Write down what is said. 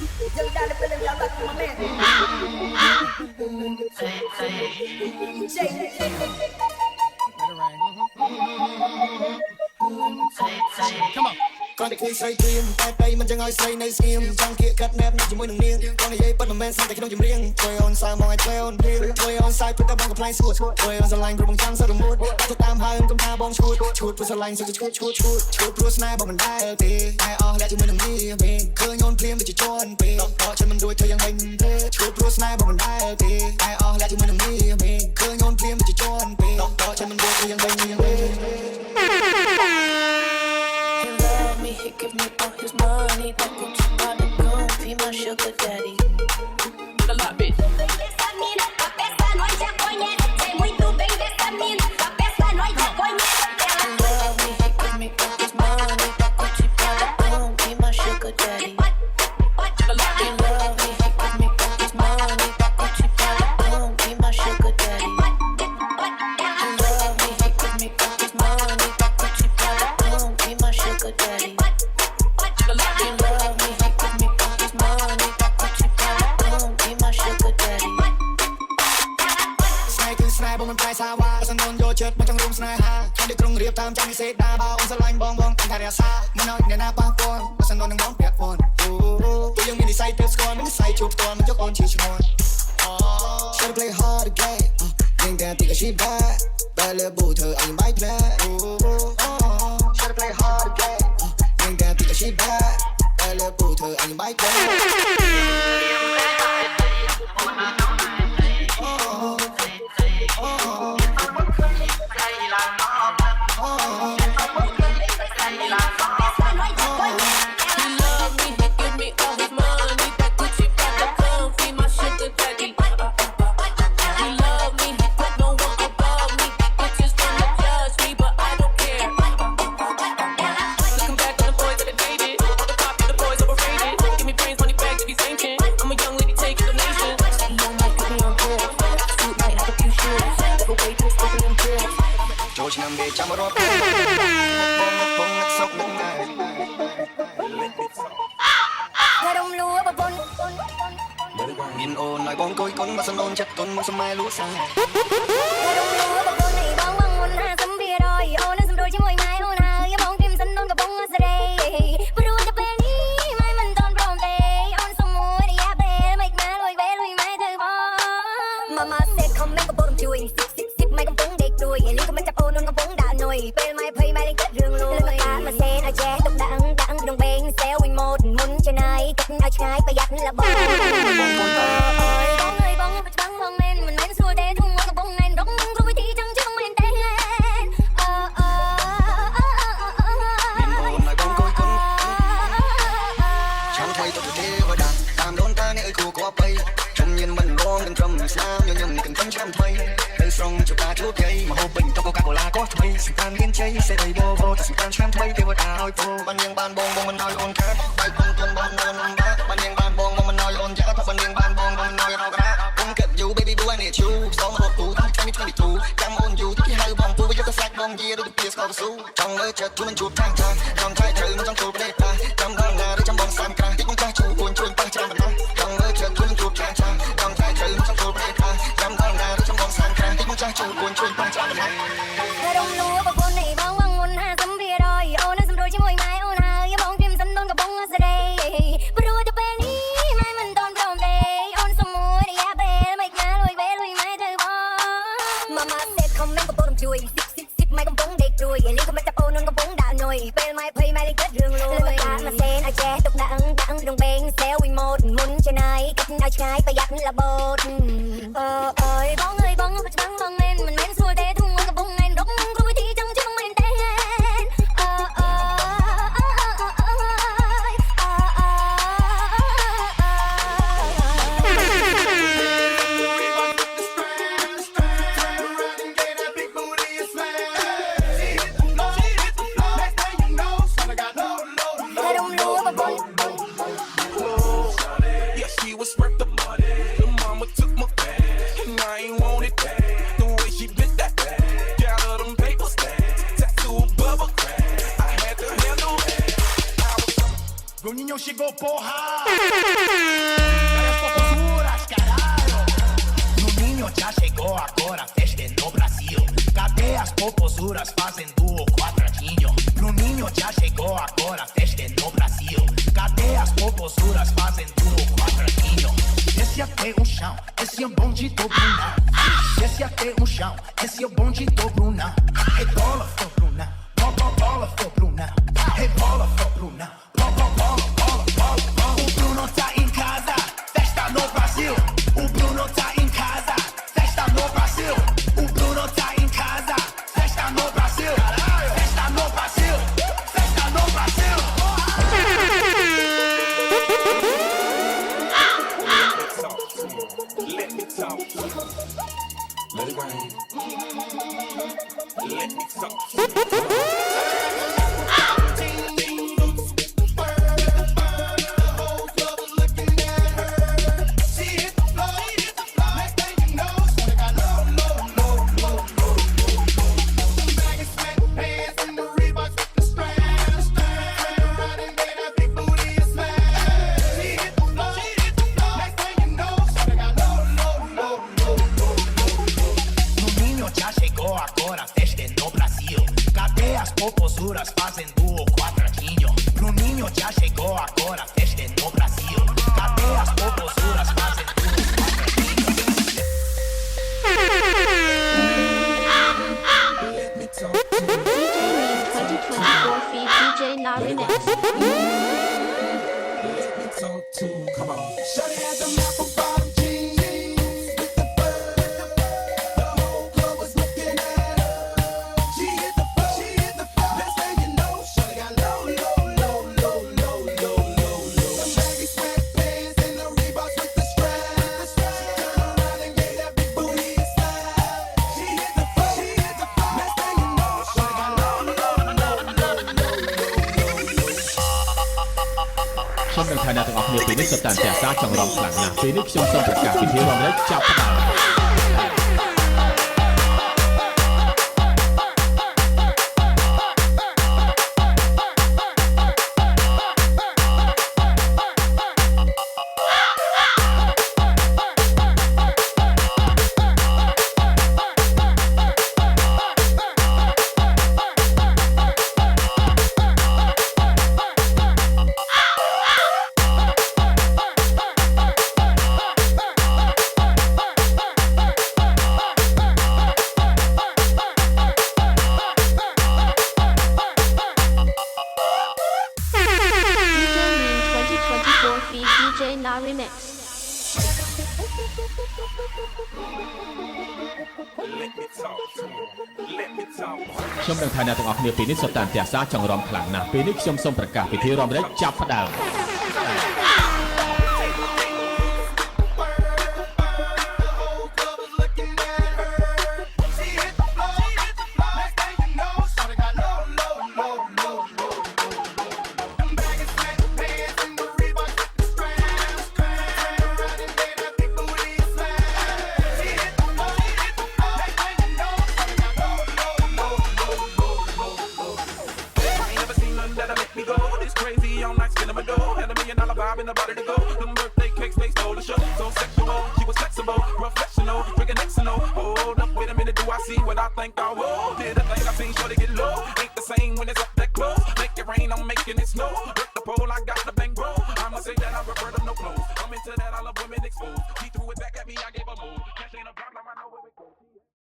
Young Danny feeling y'all back to my man. Come on. គាត់តែឃើញស្រីព្រៀងតែប្តីមិនចឹងឲ្យស្រីនៅស្ងៀមចង់គៀកកាត់ណែបនៅជាមួយនឹងនាងគាត់និយាយប៉ិតមិនមែនស្រីតែក្នុងចម្រៀងជួយអូនសើមកឲ្យជួយអូនព្រៀងជួយអូនសាយព្រឹកតែបងកំ plaign ស្ងួតជួយអូនស្រឡាញ់ព្រោះបងចង់សរមួតទៅតាមហើយកុំថាបងឈួតព្រោះស្រឡាញ់សុខឈួតព្រោះស្នេហ៍បងមិនដែលទេតែអស់លក្ខជាមួយនឹងនាងពេលឃើញអូនព្រៀងវាជាជន់ពេលដល់ฉันមិនរួចធ្វើយ៉ាងវិញទេឈួតព្រោះស្នេហ៍បងមិនដែលទេតែអស់លក្ខជាមួយនឹងនាងពេលឃើញអូនព្រៀងវាជាជន់ពេលដល់ฉันមិនរួចធ្វើយ៉ាងវិញHe give me all his money, that Gucci body gon' be my sugar daddy. A lot, bitch. Should play hard again. Think that think she bad. Better boot her on my plan. Should play hard again. Think that think she bad. Better boot her on my plan. Nhìn ồn lại bóng cối con mà sân ôn chất con mong sớm mai lúa xa. Bruninho chegou, porra! Cadê as popusuras, caralho? Bruninho já chegou agora, festa no Brasil. Cadê as popusuras fazendo o quadradinho? Bruninho já chegou agora, festa no Brasil. Cadê as popusuras fazendo o quadradinho? Desce até o chão, esse é o bonde do Brunão. Desce até o chão, esse é o bonde do Brunão. Rebola, for Brunão, bola, for Brunão. Rebola, for Brunão, bola. O Bruno tá em casa, festa no Brasil. O Bruno tá em casa, festa no Brasil. O Bruno tá em casa, festa no Brasil. Festa no Brasil, festa no Brasil. Let me talk. Let it rain. Let me talk. Popusuras fazendo o quadradinho. Bruninho já chegou agora, festa no Brasil. Cadê as popusuras fazendo o quadradinho? Let me talk to DJ Lean 2024 feed DJ Na Remix. Let me talk to. Come on. Shawty has a mouth of bottom jeans with the bird. The whole club was looking at her. She hit the floor. Next thing you know, shawty got low. Some baggy sweatpants and the Reeboks with the straps. She turned around and gave that big booty a slap. She hit the floor. Next thing you know, shawty got low. សូមនឹងថាអ្នកទាំងអស់គ្នាពេលនេះសុទ្ធតែអាសាចង់រំខ្លាំងណាស់ពេលនេះខ្ញុំសូមប្រកាសពិធីរំលឹកចាប់ផ្ដើម feed DJ Na Remix.ខ្ញុំនឹងថាអ្នកទាំងអស់គ្នាពេលនេះសុទ្ធតែអាសាចង់រំខ្លាំងណាស់ពេលនេះខ្ញុំសូមប្រកាសពិធីរំលឹកចាប់ផ្ដើម In the body to go, them birthday cakes, they stole the show. So sexual, she was flexible, professional, drinking Xano. Hold up, wait a minute, do I see what I think I will? Did a thing I seen, sure to get low. Ain't the same when it's up that close. Make it rain, I'm making it snow. Break the pole, I got the bang bro. I'ma say that I prefer them no clothes. I'm into that, I love women exposed.